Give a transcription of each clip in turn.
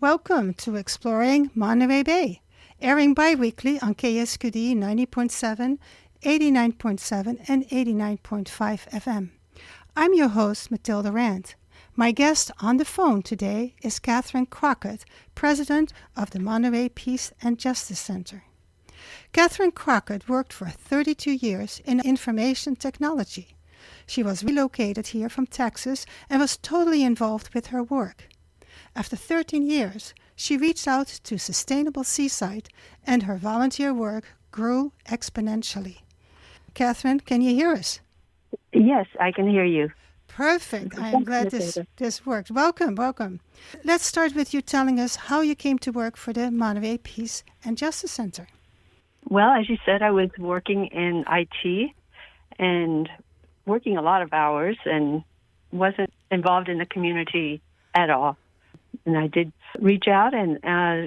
Welcome to Exploring Monterey Bay, airing bi-weekly on KSQD 90.7, 89.7, and 89.5 FM. I'm your host, Matilda Rand. My guest on the phone today is Catherine Crockett, president of the Monterey Peace and Justice Center. Catherine Crockett worked for 32 years in information technology. She was relocated here from Texas and was totally involved with her work. After 13 years, she reached out to Sustainable Seaside, and her volunteer work grew exponentially. Catherine, can you hear us? Yes, I can hear you. Perfect. I am glad this worked. Welcome. Let's start with you telling us how you came to work for the Monterey Peace and Justice Center. Well, as you said, I was working in IT and working a lot of hours and wasn't involved in the community at all. And I did reach out and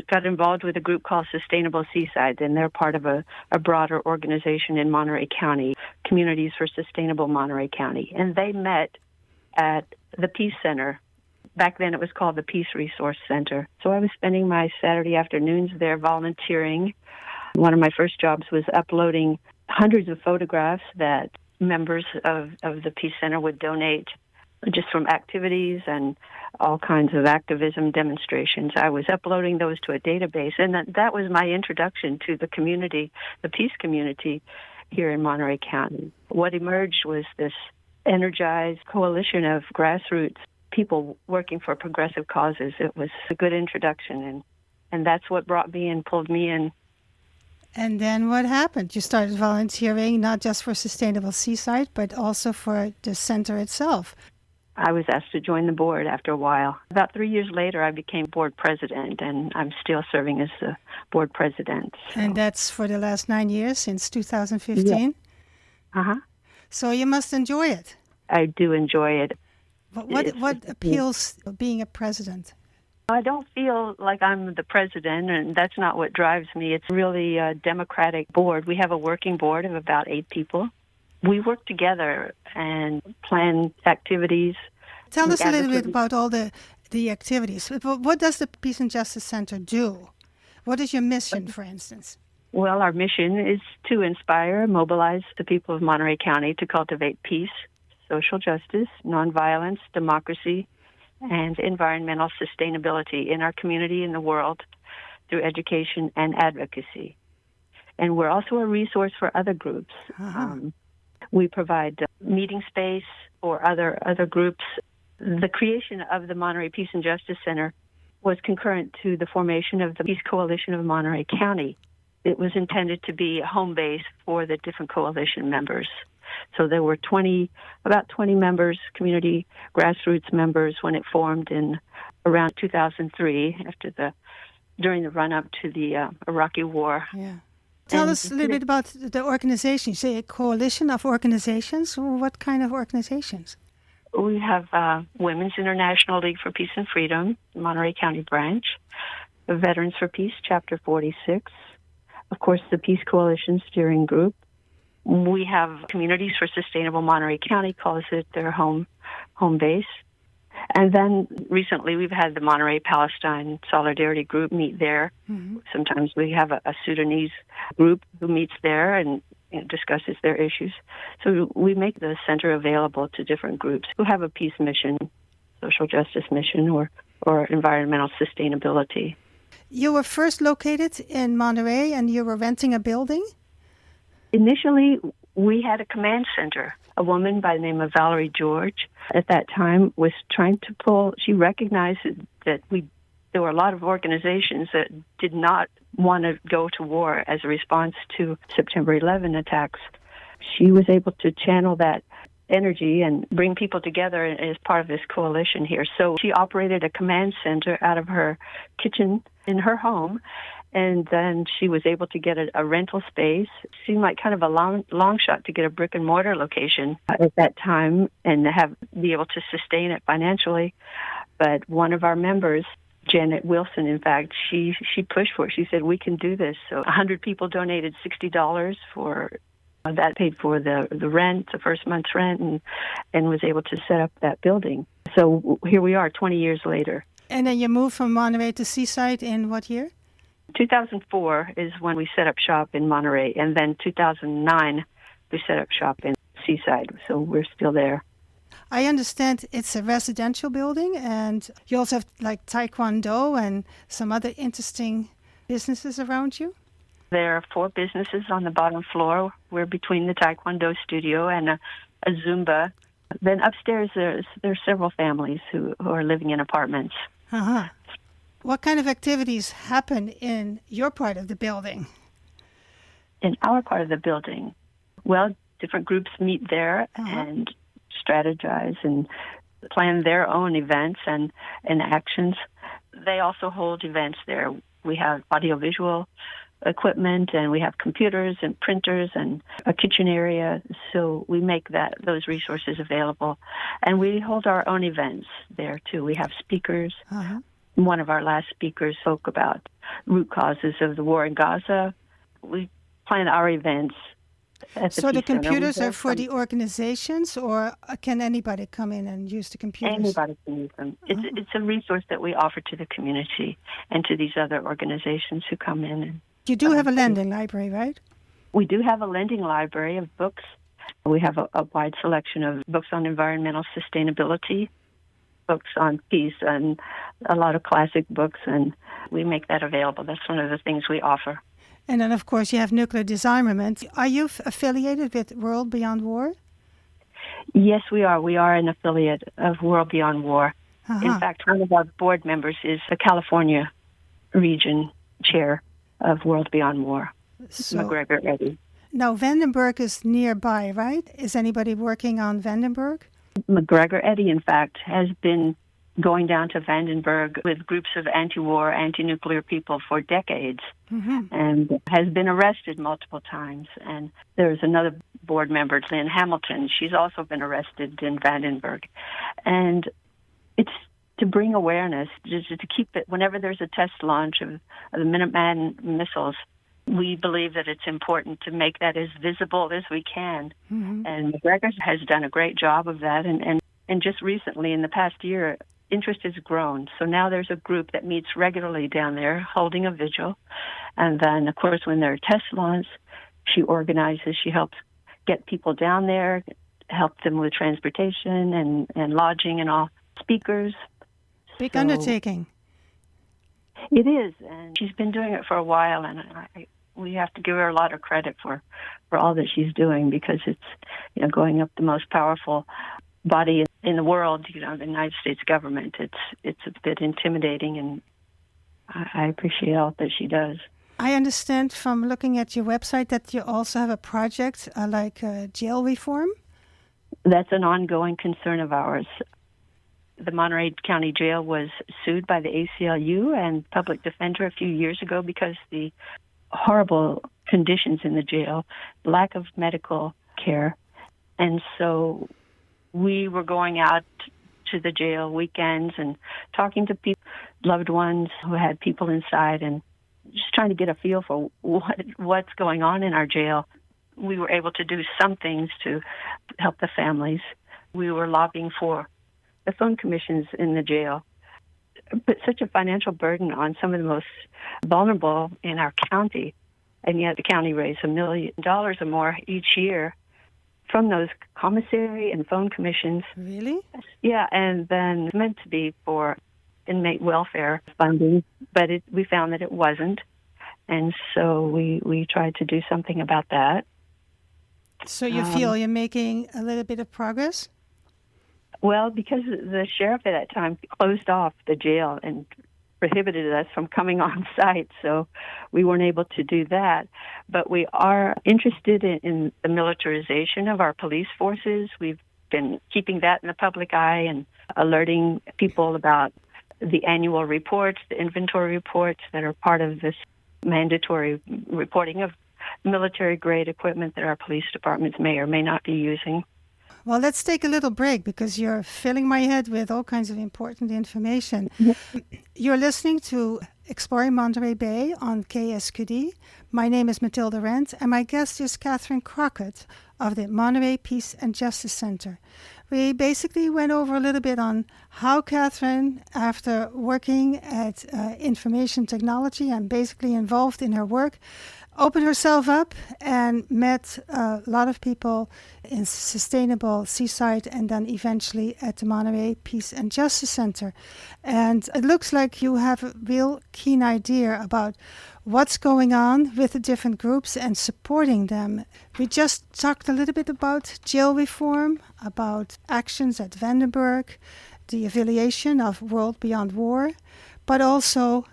got involved with a group called Sustainable Seaside, and they're part of a broader organization in Monterey County, Communities for Sustainable Monterey County. And they met at the Peace Center. Back then it was called the Peace Resource Center. So I was spending my Saturday afternoons there volunteering. One of my first jobs was uploading hundreds of photographs that members of the Peace Center would donate just from activities and all kinds of activism demonstrations. I was uploading those to a database, and that was my introduction to the community, the peace community here in Monterey County. What emerged was this energized coalition of grassroots people working for progressive causes. It was a good introduction, and that's what brought me and pulled me in. And then what happened? You started volunteering not just for Sustainable Seaside, but also for the center itself. I was asked to join the board after a while. About 3 years later, I became board president, and I'm still serving as the board president. So. And that's for the last 9 years, since 2015? Yeah. Uh-huh. So you must enjoy it. I do enjoy it. What appeals being a president? I don't feel like I'm the president, and that's not what drives me. It's really a democratic board. We have a working board of about 8 people. We work together and plan activities. Tell us a little bit about all the activities. What does the Peace and Justice Center do? What is your mission, for instance? Well, our mission is to inspire, mobilize the people of Monterey County to cultivate peace, social justice, nonviolence, democracy, and environmental sustainability in our community and the world through education and advocacy. And we're also a resource for other groups. Uh-huh. We provide meeting space for other groups. The creation of the Monterey Peace and Justice Center was concurrent to the formation of the Peace Coalition of Monterey County. It was intended to be a home base for the different coalition members. So there were about 20 members, community grassroots members, when it formed in around 2003, during the run-up to the Iraqi War. Yeah. Tell us a little bit about the organization. You say a coalition of organizations. What kind of organizations? We have Women's International League for Peace and Freedom, Monterey County branch, the Veterans for Peace, Chapter 46, of course, the Peace Coalition Steering Group. We have Communities for Sustainable Monterey County, calls it their home base. And then recently we've had the Monterey Palestine Solidarity Group meet there. Mm-hmm. Sometimes we have a Sudanese group who meets there and discusses their issues. So we make the center available to different groups who have a peace mission, social justice mission, or environmental sustainability. You were first located in Monterey and you were renting a building? Initially, we had a command center. A woman by the name of Valerie George at that time was trying to she recognized that there were a lot of organizations that did not want to go to war as a response to September 11 attacks. She was able to channel that energy and bring people together as part of this coalition here. So she operated a command center out of her kitchen in her home, and then she was able to get a rental space. It seemed like kind of a long shot to get a brick and mortar location at that time and be able to sustain it financially. But one of our members, Janet Wilson, in fact, she pushed for it. She said, we can do this. So 100 people donated $60 for that, paid for the rent, the first month's rent, and was able to set up that building. So here we are 20 years later. And then you moved from Monterey to Seaside in what year? 2004 is when we set up shop in Monterey, and then 2009 we set up shop in Seaside, so we're still there. I understand it's a residential building, and you also have like Taekwondo and some other interesting businesses around you? There are 4 businesses on the bottom floor. We're between the Taekwondo studio and a Zumba. Then upstairs there's several families who are living in apartments. Uh-huh. What kind of activities happen in your part of the building? In our part of the building, well, different groups meet there and strategize and plan their own events and actions. They also hold events there. We have audiovisual equipment, and we have computers and printers and a kitchen area. So we make those resources available. And we hold our own events there, too. We have speakers. One of our last speakers spoke about root causes of the war in Gaza. We plan our events at the So the Peace Center. computers are for the organizations, or can anybody come in and use the computers? Anybody can use them. It's a resource that we offer to the community and to these other organizations who come in. And you do have a lending library, right? We do have a lending library of books. We have a wide selection of books on environmental sustainability, books on peace, and a lot of classic books, and we make that available. That's one of the things we offer. And then, of course, you have nuclear disarmament. Are you affiliated with World Beyond War? Yes, we are. We are an affiliate of World Beyond War. In fact, one of our board members is the California region chair of World Beyond War, McGregor Eddy. Now, Vandenberg is nearby, right? Is anybody working on Vandenberg? McGregor Eddy, in fact, has been going down to Vandenberg with groups of anti-war, anti-nuclear people for decades, and has been arrested multiple times. And there's another board member, Lynn Hamilton. She's also been arrested in Vandenberg. And it's to bring awareness, just to keep it, whenever there's a test launch of the Minuteman missiles, we believe that it's important to make that as visible as we can. And McGregor has done a great job of that. And just recently, in the past year, interest has grown. So now there's a group that meets regularly down there holding a vigil. And then, of course, when there are test launches, she organizes, she helps get people down there, help them with transportation and lodging and all, speakers. Big undertaking. It is, and she's been doing it for a while, and we have to give her a lot of credit for all that she's doing, because it's, going up the most powerful body in the world, the United States government. It's a bit intimidating, and I appreciate all that she does. I understand from looking at your website that you also have a project like jail reform. That's an ongoing concern of ours. The Monterey County Jail was sued by the ACLU and public defender a few years ago because the horrible conditions in the jail, lack of medical care. And so we were going out to the jail weekends and talking to people, loved ones who had people inside, and just trying to get a feel for what's going on in our jail. We were able to do some things to help the families. We were lobbying for the phone commissions in the jail, put such a financial burden on some of the most vulnerable in our county, and yet the county raised $1 million or more each year from those commissary and phone commissions. Really? Yeah, and then it's meant to be for inmate welfare funding, but we found that it wasn't, and so we tried to do something about that. So you feel you're making a little bit of progress? Well, because the sheriff at that time closed off the jail and prohibited us from coming on site, so we weren't able to do that. But we are interested in the militarization of our police forces. We've been keeping that in the public eye and alerting people about the annual reports, the inventory reports that are part of this mandatory reporting of military-grade equipment that our police departments may or may not be using. Well, let's take a little break because you're filling my head with all kinds of important information. You're listening to Exploring Monterey Bay on KSQD. My name is Matilda Rent, and my guest is Catherine Crockett of the Monterey Peace and Justice Center. We basically went over a little bit on how Catherine, after working at information technology and basically involved in her work, opened herself up and met a lot of people in sustainable seaside and then eventually at the Monterey Peace and Justice Center. And it looks like you have a real keen idea about what's going on with the different groups and supporting them. We just talked a little bit about jail reform, about actions at Vandenberg, the affiliation of World Beyond War, but also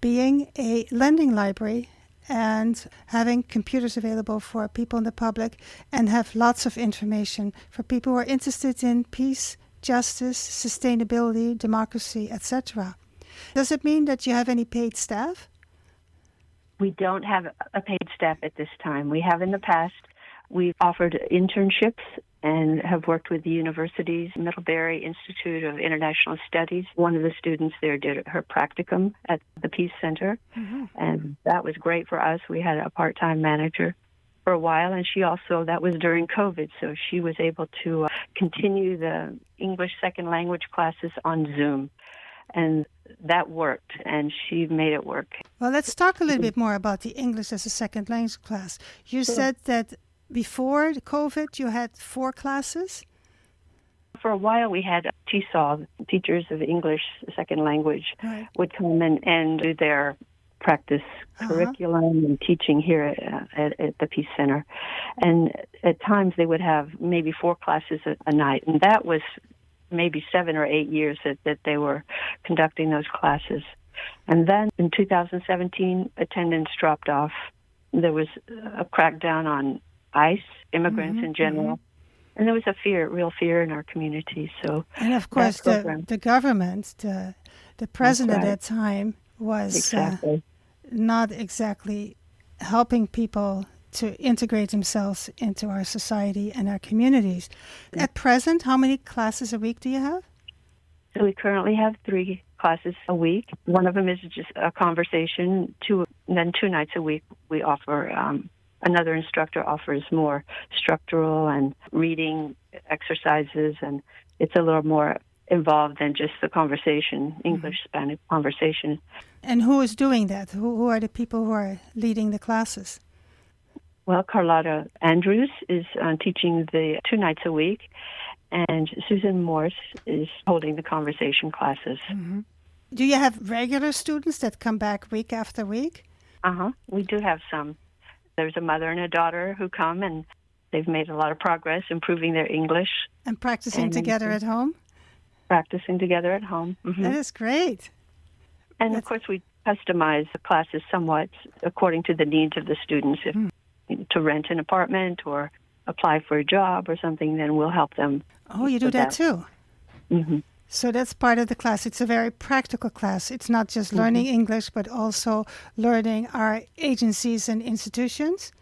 being a lending library and having computers available for people in the public and have lots of information for people who are interested in peace, justice, sustainability, democracy, etc. Does it mean that you have any paid staff? We don't have a paid staff at this time. We have in the past. We've offered internships and have worked with the university's Middlebury Institute of International Studies. One of the students there did her practicum at the Peace Center, and that was great for us. We had a part-time manager for a while, and she also, that was during COVID, so she was able to continue the English second language classes on Zoom. And that worked, and she made it work. Well, let's talk a little bit more about the English as a second language class. You said that before COVID, you had 4 classes? For a while, we had TESOL, teachers of English second language, would come and do their practice curriculum and teaching here at the Peace Center. And at times, they would have maybe 4 classes a night, and that was maybe 7 or 8 years that they were conducting those classes. And then in 2017, attendance dropped off. There was a crackdown on ICE, immigrants in general. And there was a real fear in our community. So, and of course, the government, the president at that time was not exactly helping people to integrate themselves into our society and our communities. At present, how many classes a week do you have? So we currently have 3 classes a week. One of them is just a conversation. Then 2 nights a week we offer. Another instructor offers more structural and reading exercises, and it's a little more involved than just the conversation, English-Spanish conversation. And who is doing that? Who are the people who are leading the classes? Well, Carlotta Andrews is teaching the 2 nights a week, and Susan Morse is holding the conversation classes. Do you have regular students that come back week after week? We do have some. There's a mother and a daughter who come, and they've made a lot of progress improving their English. And practicing together at home? Practicing together at home. That is great. And of course, we customize the classes somewhat according to the needs of the students. If to rent an apartment or apply for a job or something, then we'll help them. Oh, you do that too? So that's part of the class. It's a very practical class. It's not just learning English, but also learning our agencies and institutions.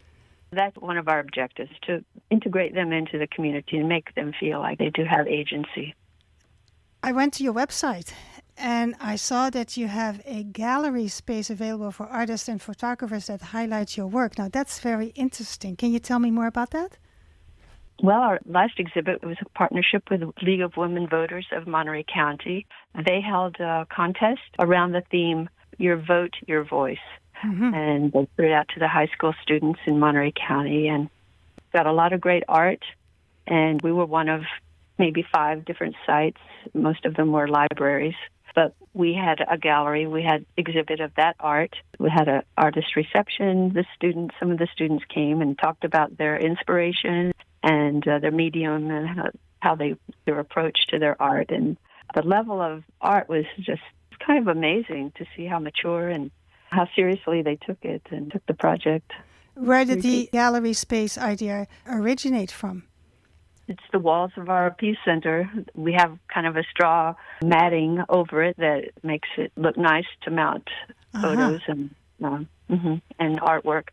That's one of our objectives, to integrate them into the community and make them feel like they do have agency. I went to your website, and I saw that you have a gallery space available for artists and photographers that highlights your work. Now, that's very interesting. Can you tell me more about that? Well, our last exhibit was a partnership with the League of Women Voters of Monterey County. They held a contest around the theme, Your Vote, Your Voice. And they put it out to the high school students in Monterey County, and got a lot of great art. And we were one of maybe 5 different sites. Most of them were libraries. But we had a gallery. We had exhibit of that art. We had an artist reception. Some of the students came and talked about their inspiration and their medium and how their approach to their art. And the level of art was just kind of amazing to see how mature and how seriously they took it and took the project. Where did the gallery space idea originate from? It's the walls of our Peace Center. We have kind of a straw matting over it that makes it look nice to mount photos and artwork.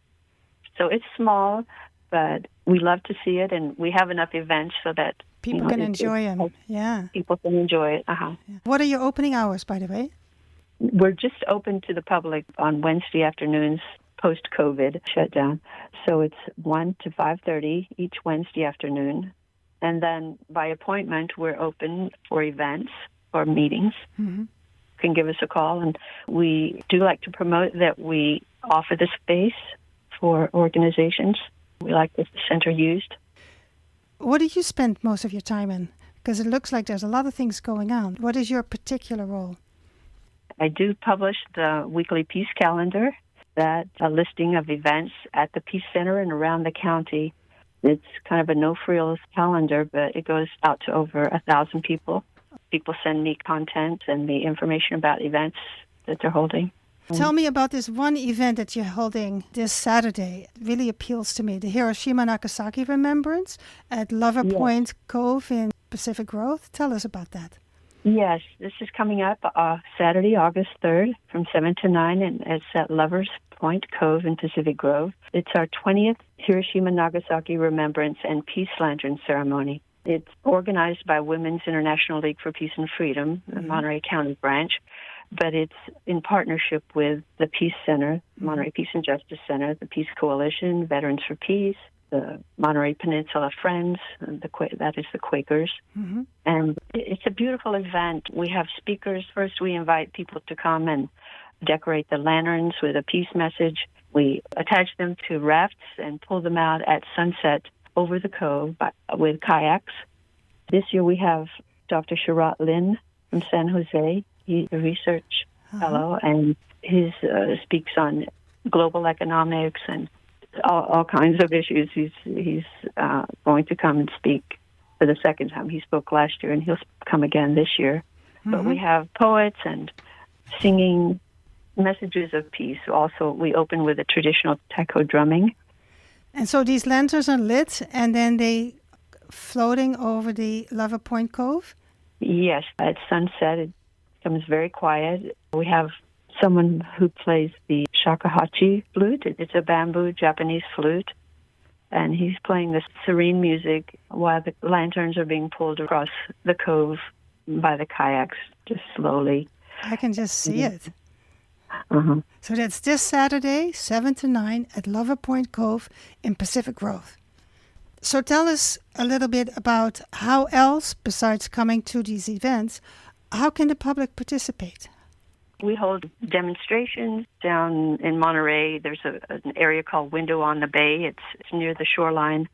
So it's small, but we love to see it, and we have enough events so that People can enjoy them. Yeah. People can enjoy it. Uh-huh. Yeah. What are your opening hours, by the way? We're just open to the public on Wednesday afternoons post-COVID shutdown. So it's 1 to 5:30 each Wednesday afternoon. And then by appointment, we're open for events or meetings. Mm-hmm. You can give us a call. And we do like to promote that we offer the space for organizations. We like the center used. What do you spend most of your time in? Because it looks like there's a lot of things going on. What is your particular role? I do publish the weekly peace calendar, that's a listing of events at the Peace Center and around the county. It's kind of a no-frills calendar, but it goes out to over 1,000 people. People send me content and the information about events that they're holding. Tell me about this one event that you're holding this Saturday. It really appeals to me. The Hiroshima-Nagasaki Remembrance at Lover Point Cove in Pacific Grove. Tell us about that. Yes, this is coming up Saturday, August 3rd from 7 to 9, and it's at Lovers Point Cove in Pacific Grove. It's our 20th Hiroshima-Nagasaki Remembrance and Peace Lantern Ceremony. It's organized by Women's International League for Peace and Freedom, the Monterey County branch, but it's in partnership with the Peace Center, Monterey Peace and Justice Center, the Peace Coalition, Veterans for Peace, the Monterey Peninsula Friends, that is the Quakers. Mm-hmm. And it's a beautiful event. We have speakers. First, we invite people to come and decorate the lanterns with a peace message. We attach them to rafts and pull them out at sunset over the cove with kayaks. This year we have Dr. Sharat Lin from San Jose. He's a research fellow, and he speaks on global economics and all kinds of issues. He's going to come and speak for the second time. He spoke last year, and he'll come again this year. Mm-hmm. But we have poets and singing messages of peace. Also, we open with a traditional taiko drumming. And so these lanterns are lit, and then they floating over the Lover Point Cove? Yes, at sunset it becomes very quiet. We have someone who plays the shakuhachi flute. It's a bamboo Japanese flute, and he's playing this serene music while the lanterns are being pulled across the cove by the kayaks, just slowly. I can just see it. Uh-huh. So that's this Saturday, 7 to 9 at Lover Point Cove in Pacific Grove. So tell us a little bit about how else, besides coming to these events, how can the public participate? We hold demonstrations down in Monterey. There's an area called Window on the Bay. It's near the shoreline.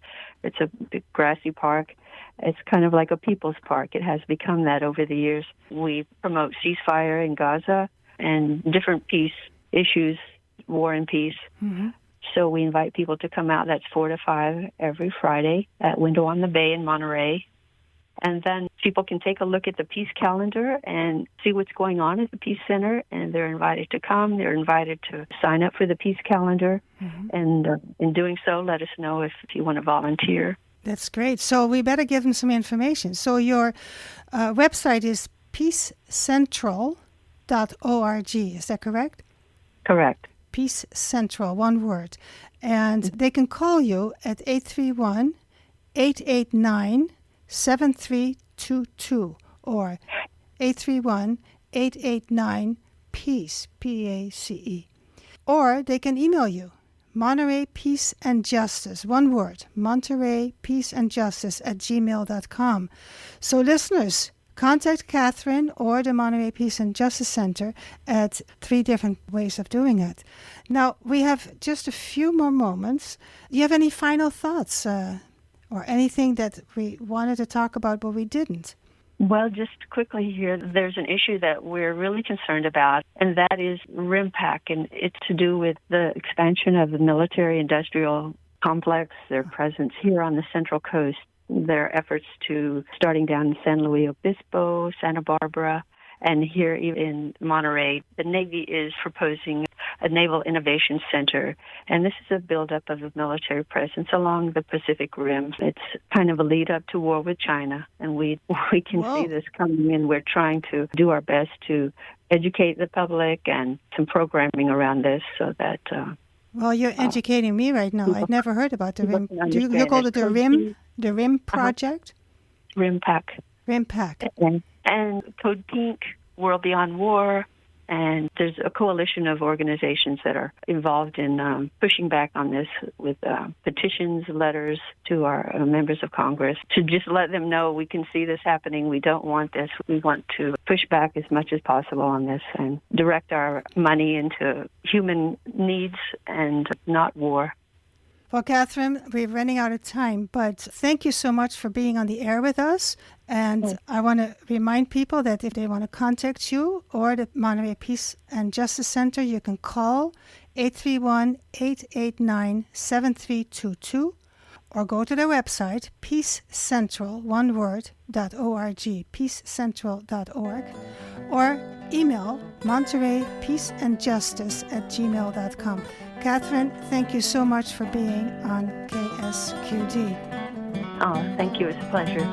It's a big grassy park. It's kind of like a people's park. It has become that over the years. We promote ceasefire in Gaza and different peace issues, war and peace. Mm-hmm. So we invite people to come out. That's 4 to 5 every Friday at Window on the Bay in Monterey. And then people can take a look at the Peace Calendar and see what's going on at the Peace Center, and they're invited to come. They're invited to sign up for the Peace Calendar, and in doing so, let us know if you want to volunteer. That's great. So we better give them some information. So your website is peacecentral.org. Is that correct? Correct. Peace Central, one word. And they can call you at 831-889-7322 or 831-889-PEACE, P-A-C-E. Or they can email you, Monterey Peace and Justice, one word, Monterey Peace and Justice @gmail.com. So listeners, contact Catherine or the Monterey Peace and Justice Center at 3 different ways of doing it. Now, we have just a few more moments. Do you have any final thoughts or anything that we wanted to talk about but we didn't? Well, just quickly here, there's an issue that we're really concerned about, and that is RIMPAC, and it's to do with the expansion of the military-industrial complex, their presence here on the Central Coast, their efforts to starting down in San Luis Obispo, Santa Barbara, and here in Monterey. The Navy is proposing a Naval Innovation Center, and this is a buildup of a military presence along the Pacific Rim. It's kind of a lead up to war with China, and we can see this coming, and we're trying to do our best to educate the public and some programming around this so that... well, you're educating me right now. I'd never heard about the RIM. You call it the RIM project? RIMPAC. RIMPAC. And Code Pink, World Beyond War, and there's a coalition of organizations that are involved in pushing back on this with petitions, letters to our members of Congress to just let them know we can see this happening. We don't want this. We want to push back as much as possible on this and direct our money into human needs and not war. Well, Catherine, we're running out of time, but thank you so much for being on the air with us. And I want to remind people that if they want to contact you or the Monterey Peace and Justice Center, you can call 831-889-7322 or go to their website, peacecentral.org, peacecentral.org, or email montereypeaceandjustice@gmail.com. Catherine, thank you so much for being on KSQD. Oh, thank you. It's a pleasure.